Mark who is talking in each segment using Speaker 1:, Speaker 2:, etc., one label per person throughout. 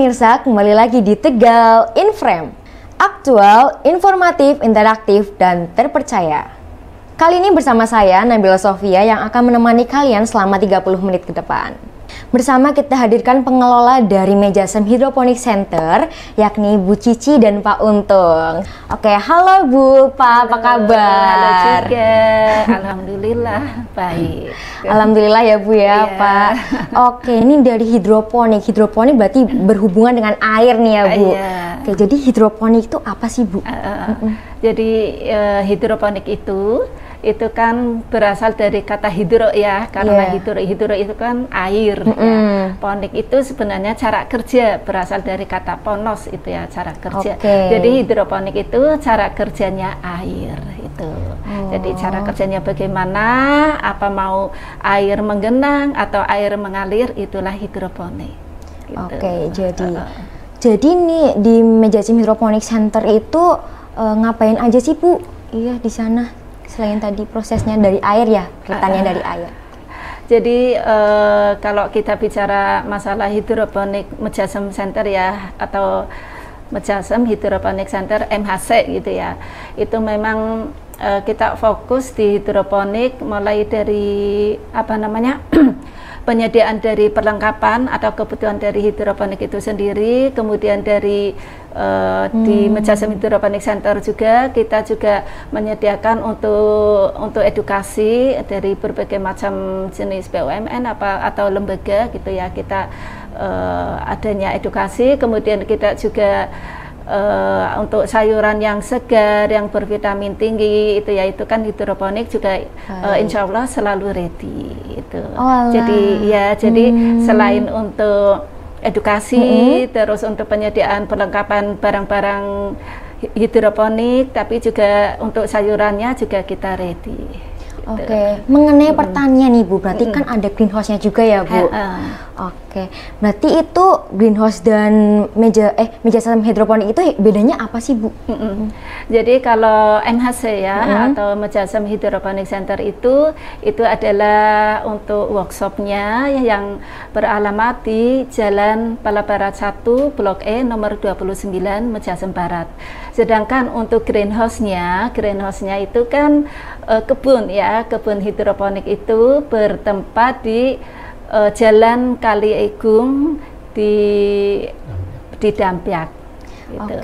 Speaker 1: pemirsa, kembali lagi di Tegal In Frame. Aktual, informatif, interaktif, dan terpercaya. Kali ini bersama saya, Nabila Sofia, yang akan menemani kalian selama 30 menit ke depan. Bersama kita hadirkan pengelola dari Mejasem Hydroponic Center, yakni Bu Cici dan Pak Untung. Oke, halo Bu, Pak, apa kabar?
Speaker 2: Halo juga, alhamdulillah baik.
Speaker 1: Alhamdulillah ya Bu ya, Pak. Oke, ini dari hidroponik. Hidroponik berarti berhubungan dengan air nih ya Bu. Oke, jadi hidroponik itu apa sih Bu?
Speaker 2: Jadi hidroponik itu kan berasal dari kata hidro ya, karena hidro itu kan air. Ya. Ponik itu sebenarnya cara kerja, berasal dari kata ponos itu ya, cara kerja. Jadi hidroponik itu cara kerjanya air itu. Jadi cara kerjanya bagaimana, apa mau air menggenang atau air mengalir, itulah hidroponik. Gitu.
Speaker 1: Jadi nih di Mejasem Hydroponic Center itu ngapain aja sih Bu? Iya di sana. Selain tadi prosesnya dari air ya, retannya dari air.
Speaker 2: Jadi kalau kita bicara masalah hidroponik Mejasem Center ya, atau Mejasem Hydroponic Center MHC gitu ya, itu memang kita fokus di hidroponik mulai dari apa namanya penyediaan dari perlengkapan atau kebutuhan dari hidroponik itu sendiri, kemudian dari di Mejasem Hydroponic Center juga kita juga menyediakan untuk edukasi dari berbagai macam jenis BUMN atau lembaga gitu ya, kita adanya edukasi, kemudian kita juga untuk sayuran yang segar, yang bervitamin tinggi itu ya, itu kan hidroponik juga insya Allah selalu ready itu. Jadi selain untuk edukasi, terus untuk penyediaan perlengkapan barang-barang hidroponik, tapi juga untuk sayurannya juga kita ready.
Speaker 1: Mengenai pertanian nih Bu, berarti kan ada greenhouse-nya juga ya Bu. Berarti itu greenhouse dan Mejasem Hydroponic itu bedanya apa sih Bu?
Speaker 2: Jadi kalau MHC ya, atau Mejasem Hydroponic Center itu adalah untuk workshopnya yang beralamat di Jalan Palabarat 1, Blok E, nomor 29, Mejasem Barat. Sedangkan untuk greenhouse-nya itu kan kebun ya, kebun hidroponik itu bertempat di Jalan Kali Egung di Dampyak. Gitu.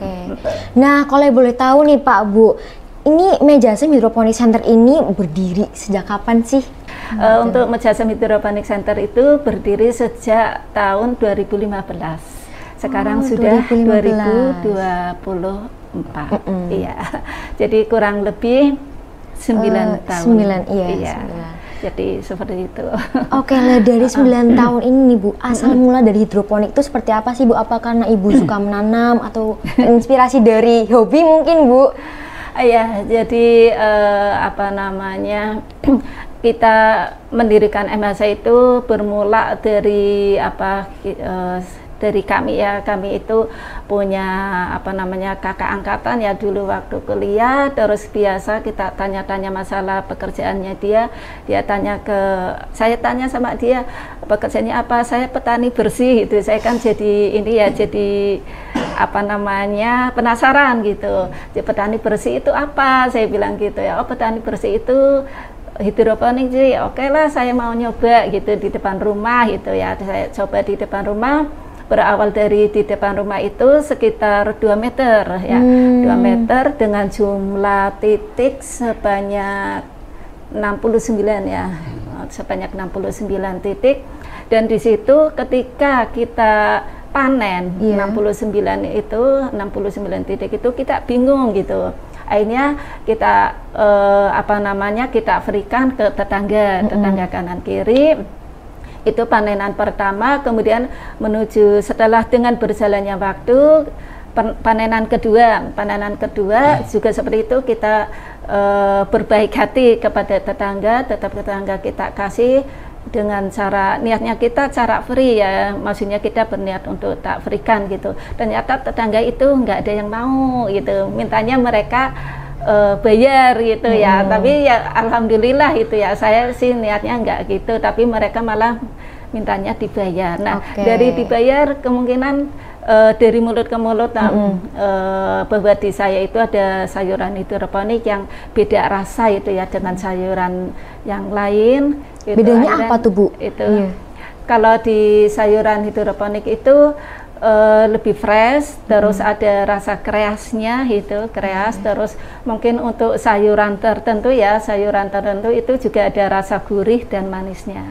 Speaker 1: Nah, kalau boleh tahu nih Pak Bu, ini Mejasem Hydroponic Center ini berdiri sejak kapan sih?
Speaker 2: Untuk Mejasem Hydroponic Center itu berdiri sejak tahun 2015. Sekarang sudah 2024. Iya. Jadi kurang lebih 9 tahun.
Speaker 1: 9, iya.
Speaker 2: Jadi seperti itu.
Speaker 1: Nah dari 9 tahun ini nih Bu, asal mula dari hidroponik itu seperti apa sih Bu? Apa karena Ibu suka menanam atau inspirasi dari hobi mungkin Bu?
Speaker 2: Iya, jadi apa namanya, kita mendirikan MHC itu bermula dari dari kami ya, kami itu punya apa namanya kakak angkatan ya dulu waktu kuliah, terus biasa kita tanya-tanya masalah pekerjaannya dia saya tanya sama dia pekerjaannya apa, saya petani bersih gitu, saya kan jadi jadi apa namanya penasaran gitu, jadi petani bersih itu apa, saya bilang gitu ya, petani bersih itu hidroponik sih, oke lah saya mau nyoba gitu di depan rumah gitu ya, saya coba di depan rumah. Berawal dari di depan rumah itu sekitar 2 meter ya, 2 meter dengan jumlah titik sebanyak 69 ya, sebanyak 69 titik, dan di situ ketika kita panen 69 titik itu kita bingung gitu. Akhirnya kita kita berikan ke tetangga kanan kiri. Itu panenan pertama, kemudian menuju setelah dengan berjalannya waktu panenan kedua juga seperti itu, kita berbaik hati kepada tetangga, tetap tetangga kita kasih dengan cara niatnya kita cara free ya, maksudnya kita berniat untuk tak berikan gitu. Ternyata tetangga itu nggak ada yang mau gitu, mintanya mereka bayar gitu ya, tapi ya alhamdulillah itu ya, saya sih niatnya nggak gitu, tapi mereka malah mintanya dibayar. Nah, dari dibayar kemungkinan dari mulut ke mulut bahwa di saya itu ada sayuran hidroponik yang beda rasa itu ya dengan sayuran yang lain.
Speaker 1: Bedanya apa tuh Bu?
Speaker 2: Itu kalau di sayuran hidroponik itu lebih fresh, terus ada rasa kreasnya itu terus mungkin untuk sayuran tertentu itu juga ada rasa gurih dan manisnya.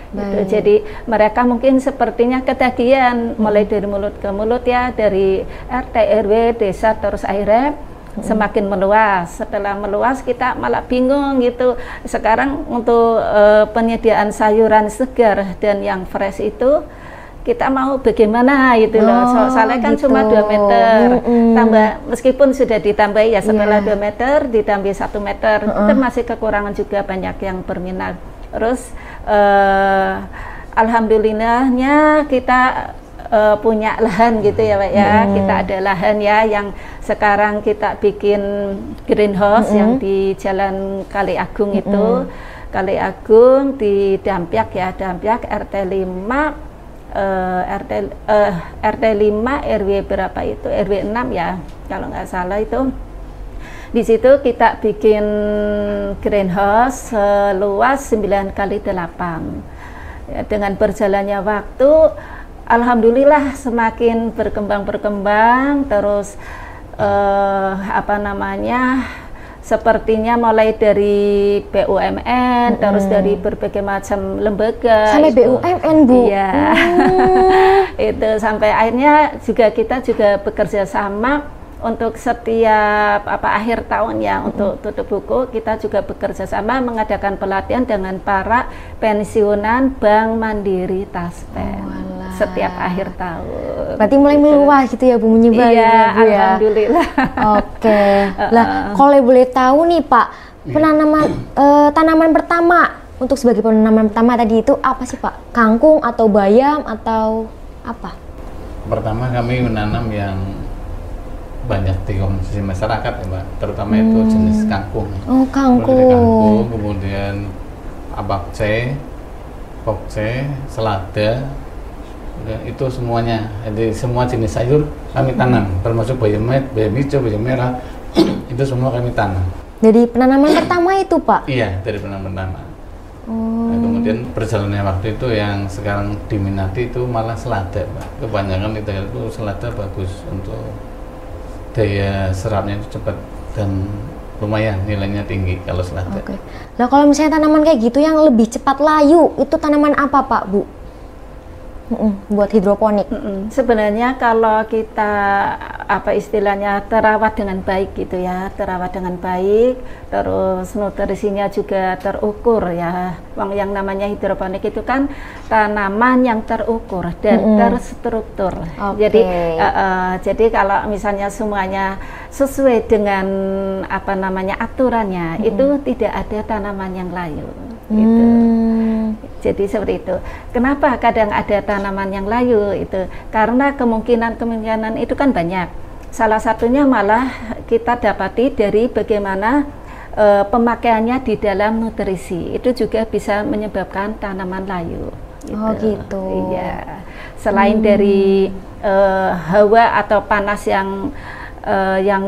Speaker 2: Gitu. Jadi mereka mungkin sepertinya ketagihan mulai dari mulut ke mulut ya, dari RT RW desa terus akhirnya semakin meluas. Setelah meluas kita malah bingung gitu. Sekarang untuk penyediaan sayuran segar dan yang fresh itu kita mau bagaimana gitu loh. Soalnya kan
Speaker 1: gitu.
Speaker 2: cuma 2 meter tambah, meskipun sudah ditambah ya setelah 2 meter ditambah 1 meter itu masih kekurangan juga, banyak yang berminat. Terus alhamdulillahnya kita punya lahan gitu ya Pak ya. Kita ada lahan ya yang sekarang kita bikin greenhouse yang di Jalan Kali Agung itu. Kali Agung di Dampyak ya, Dampyak RT 5 RT 5 RW berapa itu, RW 6 ya kalau nggak salah itu. Di situ kita bikin greenhouse luas 9 kali 8 ya, dengan berjalannya waktu alhamdulillah semakin berkembang terus sepertinya mulai dari BUMN, terus dari berbagai macam lembaga.
Speaker 1: Sampai BUMN Bu?
Speaker 2: Iya. Itu sampai akhirnya kita juga bekerja sama untuk setiap akhir tahun ya, untuk tutup buku kita juga bekerja sama mengadakan pelatihan dengan para pensiunan Bank Mandiri Taspen. Setiap akhir tahun.
Speaker 1: Berarti mulai meluas gitu ya Bu, menyebar.
Speaker 2: Iya,
Speaker 1: ya, Bu, ya?
Speaker 2: alhamdulillah.
Speaker 1: Oke. Lah, kalau boleh tahu nih Pak, penanaman tanaman pertama untuk sebagai penanaman pertama tadi itu apa sih Pak? Kangkung atau bayam atau apa?
Speaker 3: Pertama kami menanam yang banyak dikonsumsi masyarakat ya Mbak, terutama itu jenis kangkung.
Speaker 1: Oh, kangkung.
Speaker 3: Kemudian abakce, pokce, selada. Itu semuanya, jadi semua jenis sayur kami tanam, termasuk bayam hijau, bayam merah, itu semua kami tanam.
Speaker 1: Dari penanaman pertama itu Pak?
Speaker 3: Iya, dari penanaman pertama. Nah, kemudian berjalannya waktu itu yang sekarang diminati itu malah selada, Pak. Kebanyakan itu selada bagus untuk daya serapnya itu cepat dan lumayan nilainya tinggi kalau selada.
Speaker 1: Oke. Nah kalau misalnya tanaman kayak gitu yang lebih cepat layu, itu tanaman apa Pak Bu? Buat hidroponik.
Speaker 2: Sebenarnya kalau kita istilahnya terawat dengan baik gitu ya, terawat dengan baik, terus nutrisinya juga terukur ya. Yang namanya hidroponik itu kan tanaman yang terukur dan terstruktur. Jadi kalau misalnya semuanya sesuai dengan aturannya, itu tidak ada tanaman yang layu. Gitu. Jadi seperti itu. Kenapa kadang ada tanaman yang layu itu? Karena kemungkinan itu kan banyak. Salah satunya malah kita dapati dari bagaimana pemakaiannya di dalam nutrisi. Itu juga bisa menyebabkan tanaman layu. Gitu.
Speaker 1: Oh gitu.
Speaker 2: Iya. Selain dari hawa atau panas yang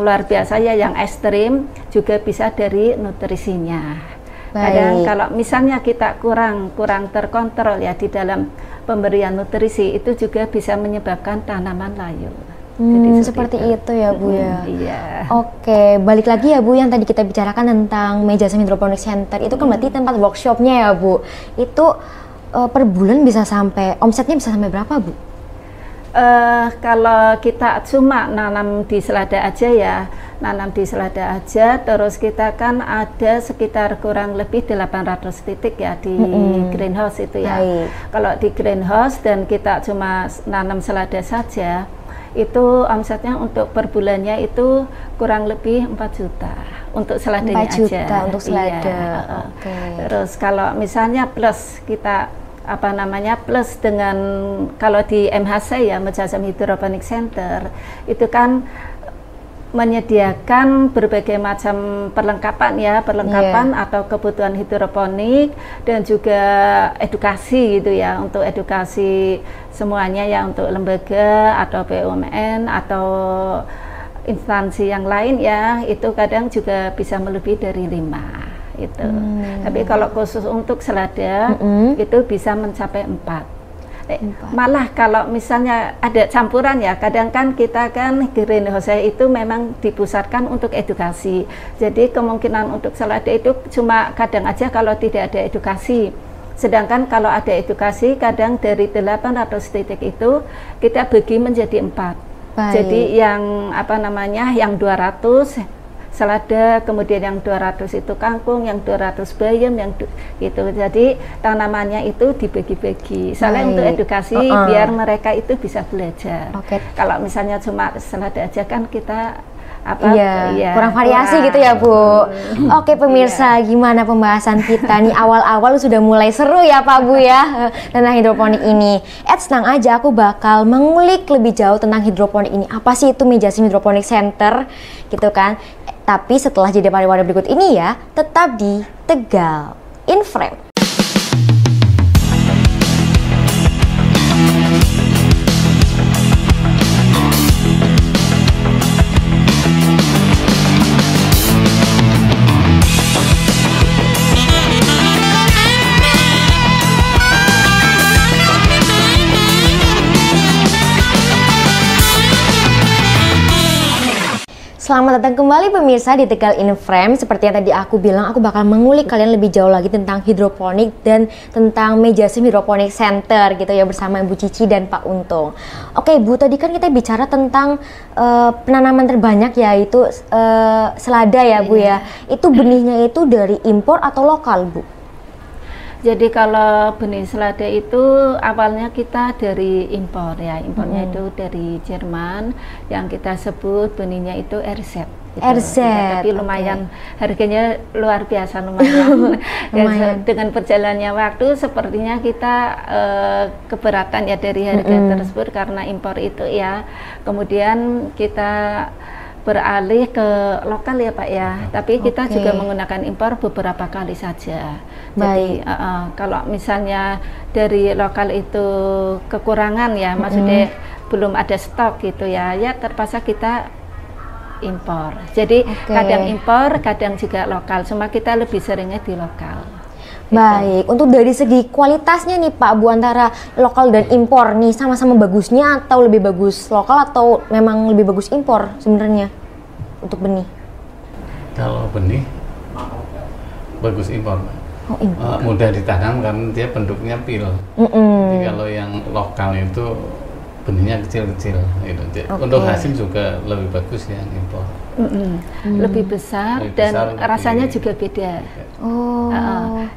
Speaker 2: luar biasa ya, yang ekstrim, juga bisa dari nutrisinya. Kadang kalau misalnya kita kurang terkontrol ya di dalam pemberian nutrisi, itu juga bisa menyebabkan tanaman layu. Jadi
Speaker 1: seperti itu ya Bu ya.
Speaker 2: Iya.
Speaker 1: Oke, balik lagi ya Bu yang tadi kita bicarakan tentang Meja Hydroponic Center itu kan berarti tempat workshopnya ya Bu. Itu per bulan bisa sampai omsetnya bisa sampai berapa Bu?
Speaker 2: Kalau kita cuma nanam di selada aja, terus kita kan ada sekitar kurang lebih 800 titik ya di greenhouse itu ya. Kalau di greenhouse dan kita cuma nanam selada saja, itu omsetnya untuk per bulannya itu kurang lebih 4 juta untuk seladanya
Speaker 1: 4 juta
Speaker 2: aja.
Speaker 1: Untuk selada.
Speaker 2: Iya. Terus kalau misalnya plus kita plus dengan kalau di MHC ya, Meja Hydroponic Center itu kan menyediakan berbagai macam perlengkapan ya, atau kebutuhan hidroponik dan juga edukasi gitu ya, untuk edukasi semuanya ya, untuk lembaga atau BUMN atau instansi yang lain ya, itu kadang juga bisa melebihi dari 5 itu. Tapi kalau khusus untuk selada itu bisa mencapai 4. Malah kalau misalnya ada campuran ya, kadang kan kita kan greenhouse itu memang dipusatkan untuk edukasi. Jadi kemungkinan untuk selada itu cuma kadang aja kalau tidak ada edukasi. Sedangkan kalau ada edukasi, kadang dari 800 titik itu kita bagi menjadi 4. Jadi yang yang 200 selada, kemudian yang 200 itu kangkung, yang 200 bayam, yang gitu. Jadi tanamannya itu dibagi-bagi. Soalnya untuk edukasi biar mereka itu bisa belajar. Kalau misalnya cuma selada aja kan kita
Speaker 1: kurang variasi gitu ya, Bu. Oke pemirsa, gimana pembahasan kita nih? Awal-awal sudah mulai seru ya Pak Bu ya tentang hidroponik ini. Tenang aja, aku bakal mengulik lebih jauh tentang hidroponik ini. Apa sih itu Mejasim Hydroponic Center gitu kan? Tapi setelah jeda pariwara berikut ini ya, tetap di Tegal in Frame. Selamat datang kembali pemirsa di Tegal in Frame. Seperti yang tadi aku bilang, aku bakal mengulik kalian lebih jauh lagi tentang hidroponik dan tentang Mejasim Hydroponic Center gitu ya, bersama Ibu Cici dan Pak Untung. Oke Bu, tadi kan kita bicara tentang penanaman terbanyak yaitu selada ya Bu ya. Itu benihnya itu dari impor atau lokal Bu?
Speaker 2: Jadi kalau benih selada itu awalnya kita dari impor ya, impornya itu dari Jerman, yang kita sebut benihnya itu RZ.
Speaker 1: RZ,
Speaker 2: ya, tapi lumayan harganya luar biasa lumayan. Ya, dengan berjalannya waktu sepertinya kita keberatan ya dari harga tersebut karena impor itu ya. Kemudian kita beralih ke lokal ya Pak ya, tapi kita juga menggunakan impor beberapa kali saja. Jadi kalau misalnya dari lokal itu kekurangan ya, maksudnya belum ada stok gitu ya, ya terpaksa kita impor. Jadi kadang impor, kadang juga lokal. Cuma kita lebih seringnya di lokal.
Speaker 1: Baik, untuk dari segi kualitasnya nih Pak Bu, antara lokal dan impor nih sama-sama bagusnya atau lebih bagus lokal atau memang lebih bagus impor sebenarnya untuk benih?
Speaker 3: Kalau benih bagus impor. Mudah ditanam karena dia bentuknya pil. Jadi kalau yang lokal itu benihnya kecil-kecil gitu. Untuk hasil juga lebih bagus yang impor.
Speaker 2: Lebih besar dan rasanya juga beda.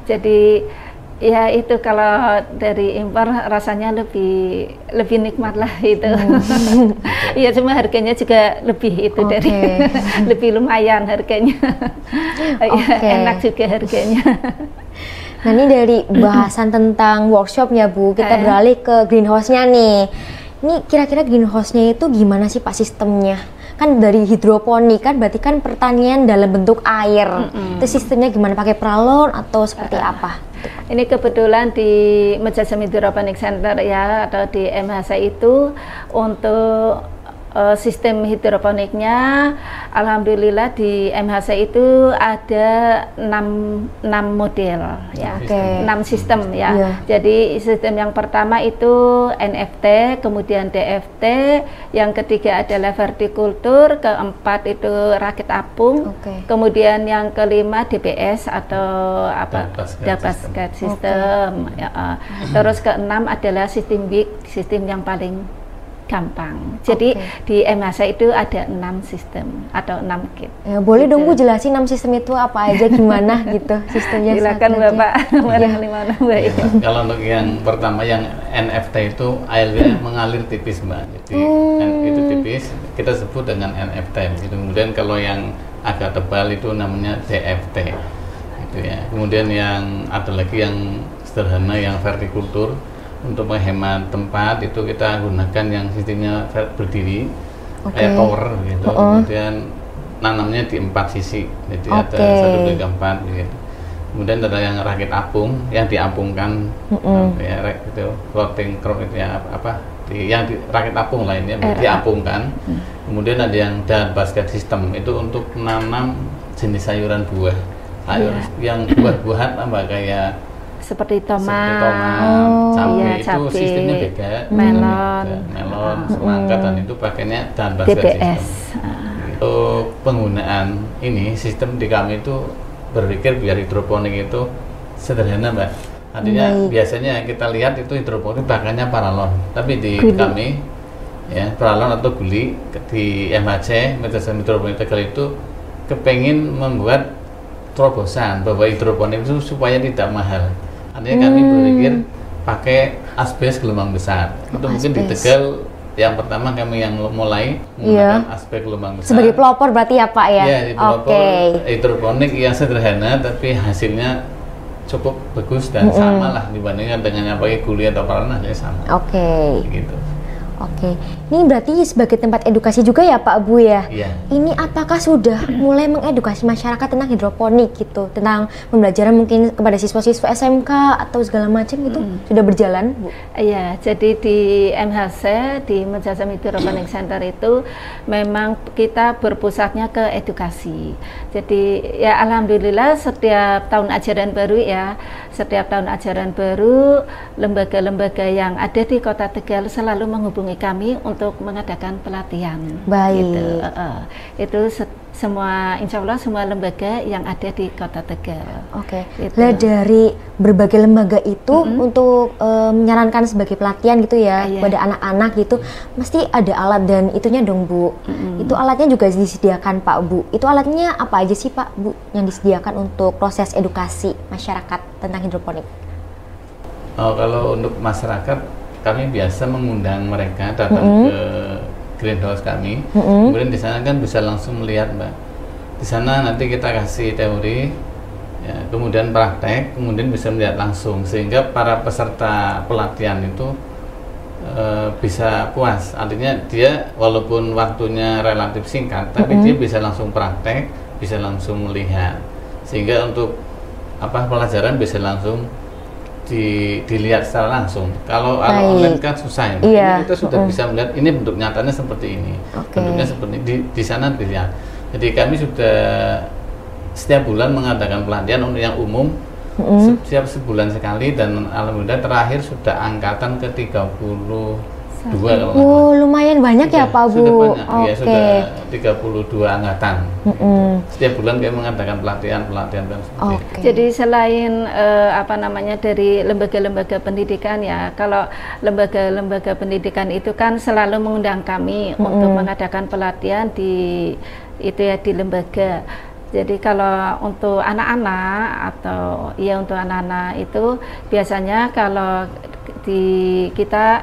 Speaker 2: Jadi ya itu kalau dari impor rasanya lebih nikmat lah itu. Iya, cuma harganya juga lebih itu dari lebih lumayan harganya. Enak juga harganya.
Speaker 1: Nah ini dari bahasan tentang workshopnya Bu, kita beralih ke greenhouse-nya nih. Ini kira-kira greenhouse-nya itu gimana sih Pak sistemnya? Kan dari hidroponik kan berarti kan pertanian dalam bentuk air. Itu sistemnya gimana? Pakai pralon atau seperti apa?
Speaker 2: Ini kebetulan di Mejasim Hydroponic Center ya, atau di MHC itu untuk sistem hidroponiknya, alhamdulillah di MHC itu ada 6 model ya, 6 sistem ya. Jadi sistem yang pertama itu NFT, kemudian DFT, yang ketiga adalah vertikultur, keempat itu rakit apung, kemudian yang kelima DBS atau basket system, ya. Terus keenam adalah sistem WIG, sistem yang paling gampang. Jadi di MHC itu ada 6 sistem atau 6 kit.
Speaker 1: Ya, boleh dong Bu jelasin 6 sistem itu apa aja, gimana gitu sistemnya?
Speaker 2: Silakan Bapak. Mana Mbak?
Speaker 3: Kalau untuk yang pertama yang NFT itu airnya mengalir tipis Mbak. Jadi itu tipis, kita sebut dengan NFT. Kemudian kalau yang agak tebal itu namanya DFT. Itu ya. Kemudian yang ada lagi yang sederhana yang vertikultur. Untuk menghemat tempat itu kita gunakan yang sistemnya berdiri, kayak tower gitu. Kemudian nanamnya di 4 sisi, jadi ada 1, 2, 3, 4 gitu. Kemudian ada yang rakit apung, yang diapungkan, ya gitu, floating crop itu ya yang di rakit apung lainnya diapungkan. Kemudian ada yang dan basket system itu untuk menanam jenis sayuran buah, yang buah-buahan kayak
Speaker 2: seperti tomat,
Speaker 3: cabai itu sistemnya beda, melon, semangka, dan itu pakainya dan basket
Speaker 2: DBS.
Speaker 3: system. Untuk penggunaan ini sistem di kami itu berpikir biar hidroponik itu sederhana, Mbak. Artinya biasanya kita lihat itu hidroponik pakainya paralon, tapi di kami ya paralon atau guli di MHC Medsosem Hidroponik Tegal itu kepengin membuat terobosan bahwa hidroponik itu supaya tidak mahal. Artinya kami berpikir pakai asbes gelombang besar. Itu mungkin di Tegal yang pertama kami yang mulai menggunakan aspek gelombang besar.
Speaker 1: Sebagai pelopor berarti ya Pak ya?
Speaker 3: Iya, pelopor hidroponik yang sederhana tapi hasilnya cukup bagus dan sama lah dibandingkan dengan yang pakai guli atau paralon, hasilnya sama. Gitu.
Speaker 1: Ini berarti sebagai tempat edukasi juga ya Pak Bu ya?
Speaker 3: Iya.
Speaker 1: Ini apakah sudah mulai mengedukasi masyarakat tentang hidroponik gitu? Tentang pembelajaran mungkin kepada siswa-siswa SMK atau segala macam gitu? Sudah berjalan Bu?
Speaker 2: Iya, jadi di MHC, di Medsosem Hydroponic Center itu memang kita berpusatnya ke edukasi. Jadi ya alhamdulillah setiap tahun ajaran baru lembaga-lembaga yang ada di Kota Tegal selalu menghubungi kami untuk mengadakan pelatihan.
Speaker 1: Baik.
Speaker 2: Gitu. Itu semua, insya Allah semua lembaga yang ada di Kota Tegal. Gitu.
Speaker 1: Lah dari berbagai lembaga itu untuk menyarankan sebagai pelatihan gitu ya pada anak-anak gitu, mesti ada alat dan itunya dong Bu. Itu alatnya juga disediakan Pak Bu. Itu alatnya apa aja sih Pak Bu yang disediakan untuk proses edukasi masyarakat tentang hidroponik?
Speaker 3: Kalau untuk masyarakat, kami biasa mengundang mereka datang ke greenhouse kami, kemudian di sana kan bisa langsung melihat, Mbak. Di sana nanti kita kasih teori, ya, kemudian praktek, kemudian bisa melihat langsung, sehingga para peserta pelatihan itu bisa puas. Artinya dia walaupun waktunya relatif singkat, tapi dia bisa langsung praktek, bisa langsung melihat, sehingga untuk pelajaran bisa langsung dilihat secara langsung. Kalau online kan susah ya. Kita sudah bisa melihat ini bentuk nyatanya seperti ini, bentuknya seperti di sana dilihat. Jadi kami sudah setiap bulan mengadakan pelatihan untuk yang umum, setiap sebulan sekali, dan alhamdulillah terakhir sudah angkatan ke 32 kalau
Speaker 1: lumayan banyak ya Pak Bu.
Speaker 3: Sudah banyak, sudah 32 angkatan. Setiap bulan kami mengadakan pelatihan.
Speaker 2: Jadi selain dari lembaga-lembaga pendidikan ya, kalau lembaga-lembaga pendidikan itu kan selalu mengundang kami untuk mengadakan pelatihan di lembaga. Jadi kalau untuk anak-anak untuk anak-anak itu biasanya kalau kita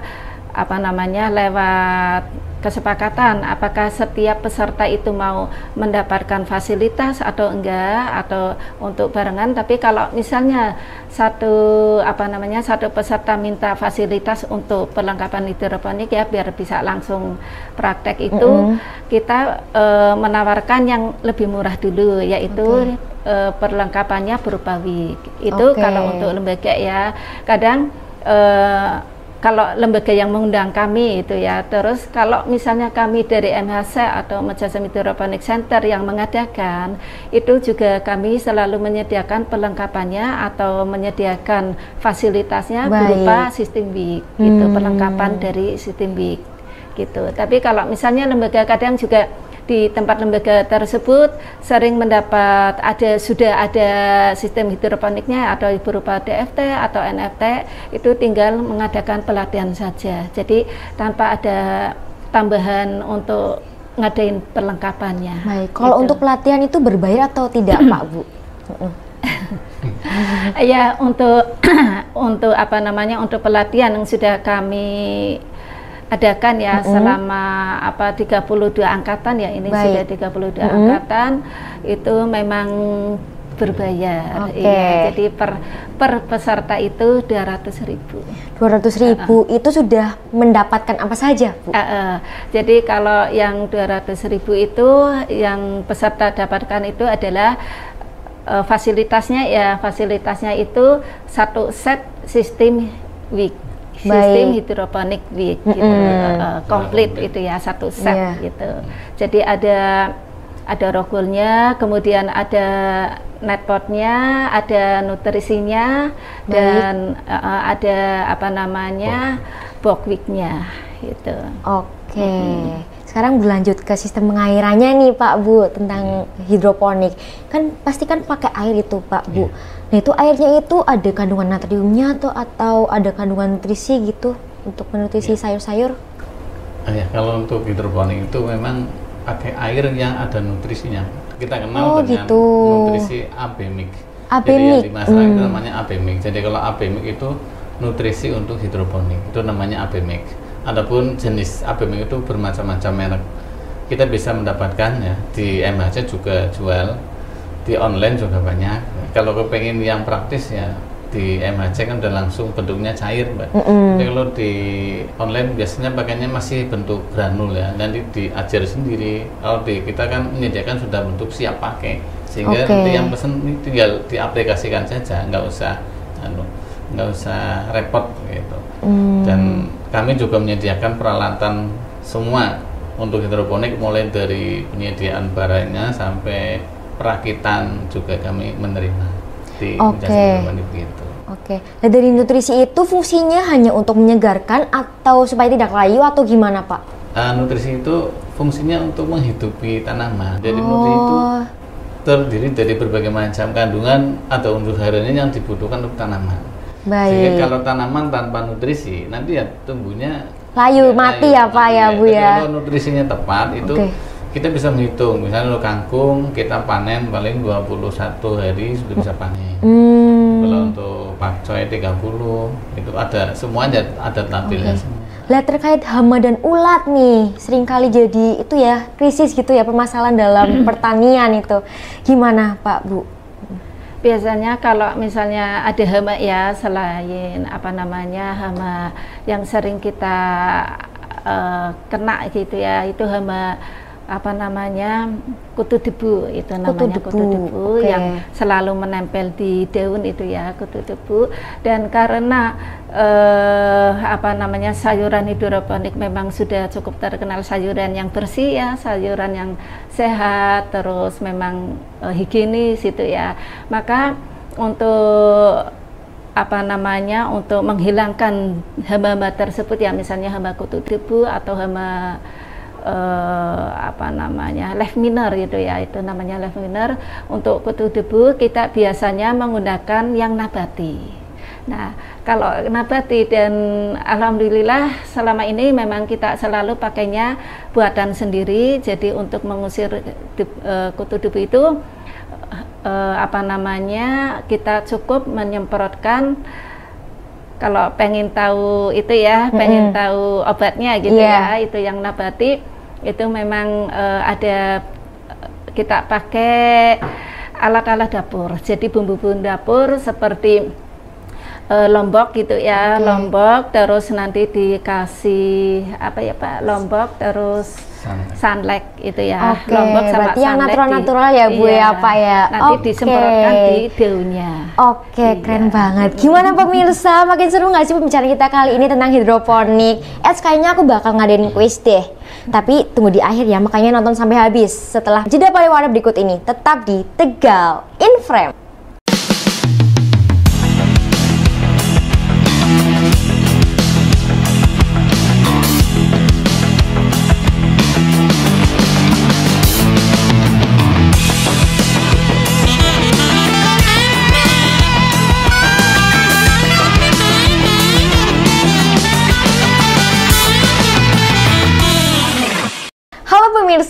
Speaker 2: lewat kesepakatan apakah setiap peserta itu mau mendapatkan fasilitas atau enggak, atau untuk barengan. Tapi kalau misalnya satu peserta minta fasilitas untuk perlengkapan hidroponik ya biar bisa langsung praktek itu, kita menawarkan yang lebih murah dulu, yaitu perlengkapannya berupa wig. Itu kalau untuk lembaga ya. Kadang kalau lembaga yang mengundang kami itu ya. Terus kalau misalnya kami dari MHC atau Medsosem Hydroponic Center yang mengadakan, itu juga kami selalu menyediakan perlengkapannya atau menyediakan fasilitasnya berupa sistem wig, gitu, perlengkapan dari sistem wig gitu. Tapi kalau misalnya lembaga kadang juga di tempat lembaga tersebut sering mendapat sudah ada sistem hidroponiknya atau berupa DFT atau NFT, itu tinggal mengadakan pelatihan saja. Jadi tanpa ada tambahan untuk ngadain perlengkapannya.
Speaker 1: Baik, kalau untuk pelatihan itu berbayar atau tidak Pak Bu?
Speaker 2: Ya, untuk untuk pelatihan yang sudah kami adakan ya selama 32 angkatan ya, ini sudah 32 angkatan, itu memang berbayar.
Speaker 1: Oke.
Speaker 2: Iya, jadi per peserta itu 200.000.
Speaker 1: 200.000 itu sudah mendapatkan apa saja, Bu?
Speaker 2: Jadi kalau yang 200.000 itu yang peserta dapatkan itu adalah fasilitasnya itu satu set sistem wig, sistem hidroponik wig, gitu, komplit itu ya, satu set gitu. Jadi ada rogulnya, kemudian ada netpotnya, ada nutrisinya, dan ada apa namanya box wignya gitu.
Speaker 1: Oke. Sekarang berlanjut ke sistem pengairannya nih Pak Bu, tentang hidroponik. Kan pasti kan pakai air itu Pak Bu. Nah itu airnya itu ada kandungan natriumnya atau ada kandungan nutrisi gitu untuk menutrisi sayur-sayur?
Speaker 3: Ya, kalau untuk hidroponik itu memang pakai air yang ada nutrisinya. Kita kenal dengan nutrisi abemik. Jadi yang di masyarakat itu namanya abemik. Jadi kalau abemik itu nutrisi untuk hidroponik, itu namanya abemik. Adapun jenis abemik itu bermacam-macam merek. Kita bisa mendapatkan ya di MHC juga jual, di online juga banyak. Kalau kepengen yang praktis ya di MHC kan udah langsung bentuknya cair, Mbak. Jadi kalau di online biasanya pakainya masih bentuk granul ya, nanti diajar sendiri. Kalau di kita kan menyediakan sudah bentuk siap pakai, sehingga nanti yang pesen ini tinggal diaplikasikan saja, nggak usah repot gitu. Dan kami juga menyediakan peralatan semua untuk hidroponik, mulai dari penyediaan barangnya sampai perakitan juga kami menerima di hidroponik begitu.
Speaker 1: Nah dari nutrisi itu fungsinya hanya untuk menyegarkan atau supaya tidak layu atau gimana Pak?
Speaker 3: Nutrisi itu fungsinya untuk menghidupi tanaman. Jadi nutrisi itu terdiri dari berbagai macam kandungan atau unsur harian yang dibutuhkan untuk tanaman. Jadi kalau tanaman tanpa nutrisi nanti ya tumbuhnya
Speaker 1: layu, mati ya Pak ya Bu ya.
Speaker 3: Kalau nutrisinya tepat itu kita bisa menghitung, misalnya untuk kangkung kita panen paling 21 hari sudah bisa panen. Kalau untuk pakcoy 30 itu ada semuanya, ada tabelnya semua.
Speaker 1: Lah terkait hama dan ulat nih, seringkali jadi itu ya krisis gitu ya, permasalahan dalam pertanian itu. Gimana Pak Bu?
Speaker 2: Biasanya kalau misalnya ada hama ya, selain apa namanya hama yang sering kita kena gitu ya, itu hama apa namanya kutu debu, itu namanya kutu debu yang selalu menempel di daun itu ya, kutu debu. Dan karena apa namanya sayuran hidroponik memang sudah cukup terkenal sayuran yang bersih ya, sayuran yang sehat, terus memang higienis itu ya, maka untuk apa namanya untuk menghilangkan hama-hama tersebut ya, misalnya hama kutu debu atau hama apa namanya leaf miner gitu ya, itu namanya leaf miner. Untuk kutu debu kita biasanya menggunakan yang nabati. Nah kalau nabati, dan alhamdulillah selama ini memang kita selalu pakainya buatan sendiri. Jadi untuk mengusir kutu debu itu apa namanya kita cukup menyemprotkan, kalau pengen tahu itu ya, pengen tahu obatnya gitu ya, itu yang nabati itu memang ada, kita pakai alat-alat dapur. Jadi bumbu-bumbu dapur seperti lombok gitu ya, lombok, terus nanti dikasih apa ya Pak, lombok terus sunlight itu ya, lombok sama
Speaker 1: berarti yang natural-natural ya Bu ya Pak ya.
Speaker 2: Nanti disemprotkan di daunnya.
Speaker 1: Keren banget. Gimana pemirsa, makin seru nggak sih pembicaraan kita kali ini tentang hidroponik? Kayaknya aku bakal ngadain kuis deh. Tapi tunggu di akhir ya, makanya nonton sampai habis. Setelah jeda pariwara berikut ini, tetap di Tegal in Frame.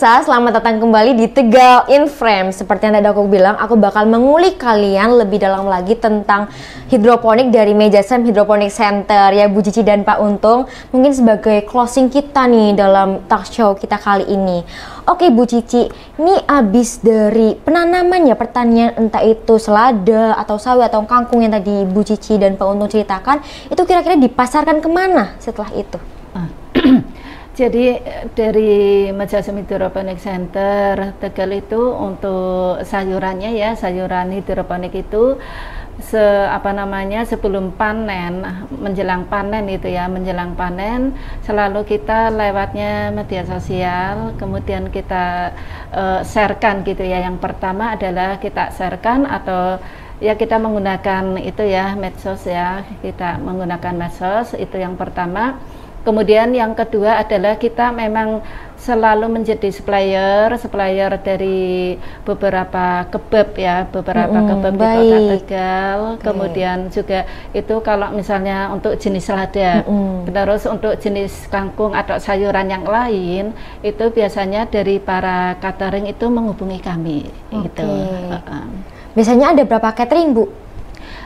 Speaker 1: pemirsa, selamat datang kembali di Tegal in Frame. Seperti yang tadi aku bilang, aku bakal mengulik kalian lebih dalam lagi tentang hidroponik dari Mejasem Hydroponic Center ya Bu Cici dan Pak Untung. Mungkin sebagai closing kita nih dalam talk show kita kali ini. Oke Bu Cici, ini abis dari penanaman ya pertanian, entah itu selada atau sawi atau kangkung yang tadi Bu Cici dan Pak Untung ceritakan, itu kira-kira dipasarkan kemana setelah itu?
Speaker 2: Jadi dari Mejasem Hydroponic Center Tegal itu untuk sayurannya ya, sayuran hidroponik itu sebelum panen, menjelang panen itu ya, menjelang panen selalu kita lewatnya media sosial, kemudian kita sharekan gitu ya. Yang pertama adalah kita sharekan atau ya kita menggunakan itu ya medsos ya, kita menggunakan medsos itu yang pertama. Kemudian yang kedua adalah kita memang selalu menjadi supplier dari beberapa kebab ya, beberapa kebab di Kota Tegal. Kemudian juga itu kalau misalnya untuk jenis selada, terus untuk jenis kangkung atau sayuran yang lain itu biasanya dari para catering itu menghubungi kami gitu.
Speaker 1: Biasanya ada berapa catering Bu?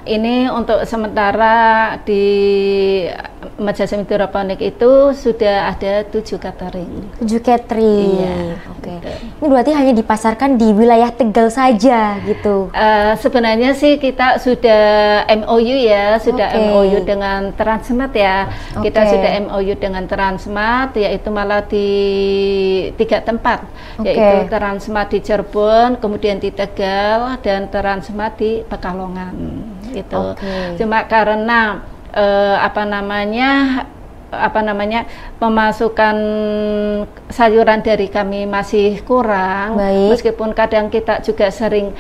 Speaker 2: Ini untuk sementara di Mejasem Hydroponic itu sudah ada 7 catering.
Speaker 1: 7 catering.
Speaker 2: Iya.
Speaker 1: Oke. Ini berarti hanya dipasarkan di wilayah Tegal saja gitu.
Speaker 2: Sebenarnya sih kita sudah MOU ya, sudah MOU dengan Transmart ya. Kita sudah MOU dengan Transmart, yaitu malah di 3 tempat, yaitu Transmart di Cirebon, kemudian di Tegal, dan Transmart di Pekalongan. Gitu. Cuma karena pemasukan sayuran dari kami masih kurang. Meskipun kadang kita juga sering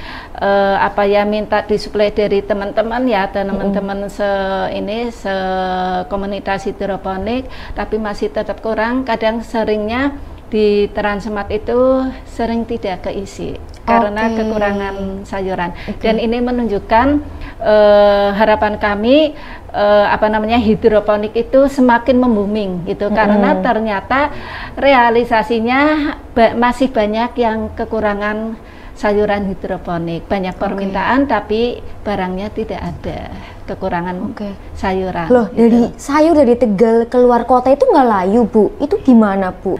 Speaker 2: minta disuplai dari teman-teman ya, teman-teman komunitas hidroponik, tapi masih tetap kurang. Kadang seringnya di Transmart itu sering tidak keisi karena kekurangan sayuran. Dan ini menunjukkan harapan kami hidroponik itu semakin membooming gitu, karena ternyata realisasinya masih banyak yang kekurangan sayuran hidroponik, banyak permintaan tapi barangnya tidak ada, kekurangan sayuran.
Speaker 1: Loh, gitu. Dari sayur dari Tegal keluar kota itu nggak layu Bu? Itu gimana Bu?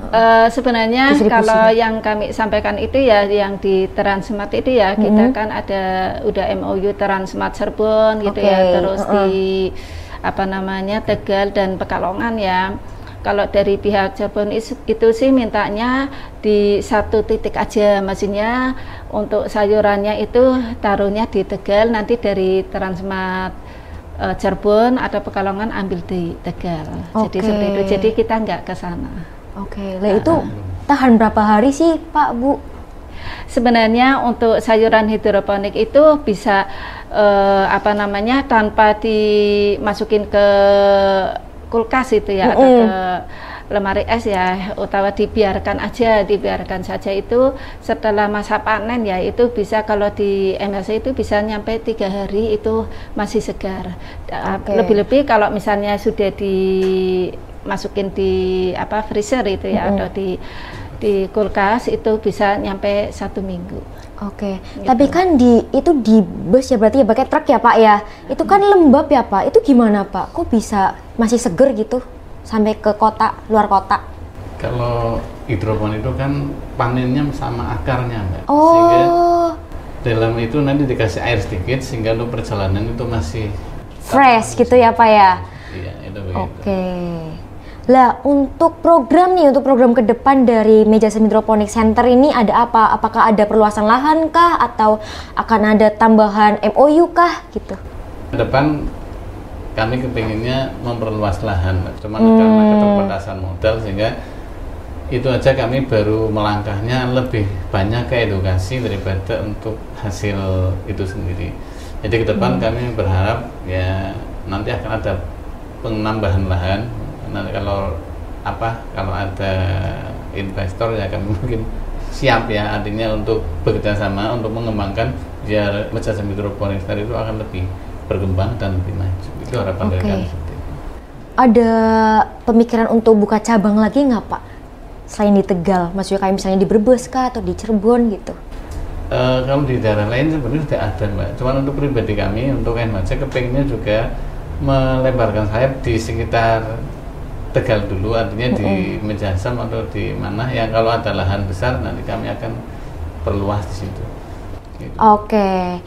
Speaker 2: Sebenarnya kalau yang kami sampaikan itu ya, yang di Transmart itu ya, kita kan udah MOU Transmart Cirebon gitu ya, terus di Tegal dan Pekalongan ya. Kalau dari pihak Cirebon itu sih mintanya di satu titik aja, maksudnya untuk sayurannya itu taruhnya di Tegal, nanti dari Transmart Cirebon atau Pekalongan ambil di Tegal. Jadi seperti itu, jadi kita nggak ke sana.
Speaker 1: Itu tahan berapa hari sih Pak Bu?
Speaker 2: Sebenarnya untuk sayuran hidroponik itu bisa tanpa dimasukin ke kulkas itu ya, atau ke lemari es ya, utawa dibiarkan saja itu setelah masa panen ya, itu bisa kalau di MLC itu bisa nyampe 3 hari itu masih segar. Lebih-lebih kalau misalnya sudah dimasukin di freezer itu ya, atau di kulkas itu bisa nyampe 1 minggu.
Speaker 1: Gitu. Tapi kan itu di bus ya, berarti ya pakai truk ya Pak ya. Itu kan lembab ya Pak. Itu gimana Pak? Kok bisa masih seger gitu sampai ke kota, luar kota?
Speaker 3: Kalau hidroponik itu kan panennya sama akarnya Mbak. Sehingga dalam itu nanti dikasih air sedikit sehingga untuk perjalanan itu masih
Speaker 1: fresh gitu ya Pak ya.
Speaker 3: Iya, itu begitu.
Speaker 1: Lah untuk program ke depan dari Mejasem Hydroponic Center ini ada apa? Apakah ada perluasan lahan kah atau akan ada tambahan MOU kah gitu?
Speaker 3: Ke depan kami kepinginnya memperluas lahan, cuman karena keterbatasan modal sehingga itu aja kami baru melangkahnya lebih banyak ke edukasi daripada untuk hasil itu sendiri. Jadi ke depan kami berharap ya nanti akan ada penambahan lahan. Nanti kalau ada investor ya kami mungkin siap ya, artinya untuk bekerja sama untuk mengembangkan biar Mejasem Hydroponic Center itu akan lebih berkembang dan lebih maju. Itu harapan dari kami.
Speaker 1: Ada pemikiran untuk buka cabang lagi nggak Pak? selain di Tegal? Maksudnya kayak misalnya di Brebes kah atau di Cirebon gitu?
Speaker 3: Kalau di daerah lain sebenarnya tidak ada Mbak. Cuman untuk pribadi kami, untuk MHC kepengennya juga melebarkan sayap di sekitar Tegal dulu, artinya di Mejasam atau di mana yang kalau ada lahan besar nanti kami akan perluas di situ. Gitu.
Speaker 1: Oke.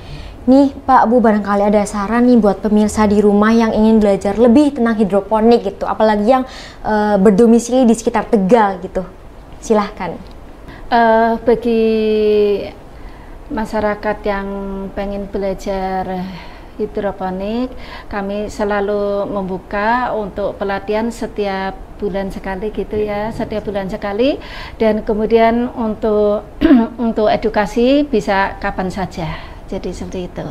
Speaker 1: Nih Pak Bu, barangkali ada saran nih buat pemirsa di rumah yang ingin belajar lebih tentang hidroponik gitu, apalagi yang berdomisili di sekitar Tegal gitu. Silahkan.
Speaker 2: Bagi masyarakat yang pengen belajar hidroponik, kami selalu membuka untuk pelatihan setiap bulan sekali gitu ya, setiap bulan sekali, dan kemudian untuk untuk edukasi bisa kapan saja. Jadi seperti itu.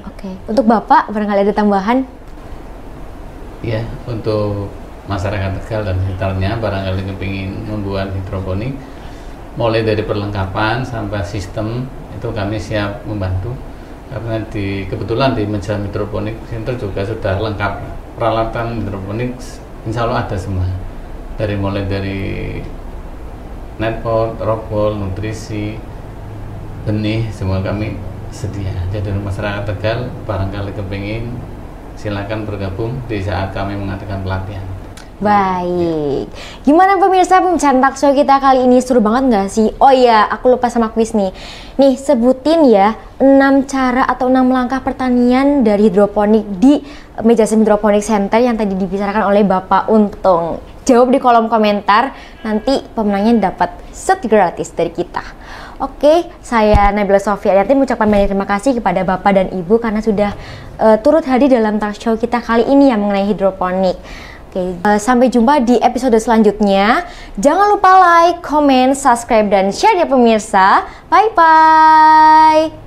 Speaker 1: Oke. Untuk Bapak barangkali ada tambahan?
Speaker 3: Ya, untuk masyarakat Tegal dan sekitarnya barangkali kepingin membuat hidroponik, mulai dari perlengkapan sampai sistem itu kami siap membantu. Karena kebetulan di Mejasam Hidroponik Center juga sudah lengkap peralatan hidroponik, insya Allah ada semua. Mulai dari netpot, rockwool, nutrisi, benih, semua kami sedia. Jadi masyarakat Tegal barangkali kepingin, silakan bergabung di saat kami mengadakan pelatihan.
Speaker 1: Baik, gimana pemirsa pembicaraan talk show kita kali ini, seru banget nggak sih? Oh iya, aku lupa sama kuis nih. Nih, sebutin ya 6 cara atau 6 langkah pertanian dari hidroponik di Mejasam Hidroponik Center yang tadi dibicarakan oleh Bapak Untung. Jawab di kolom komentar, nanti pemenangnya dapat set gratis dari kita. Oke, saya Nabila Sofia Arianti mengucapkan banyak terima kasih kepada Bapak dan Ibu karena sudah turut hadir dalam talk show kita kali ini yang mengenai hidroponik. Oke, sampai jumpa di episode selanjutnya. Jangan lupa like, comment, subscribe, dan share ya pemirsa. Bye-bye.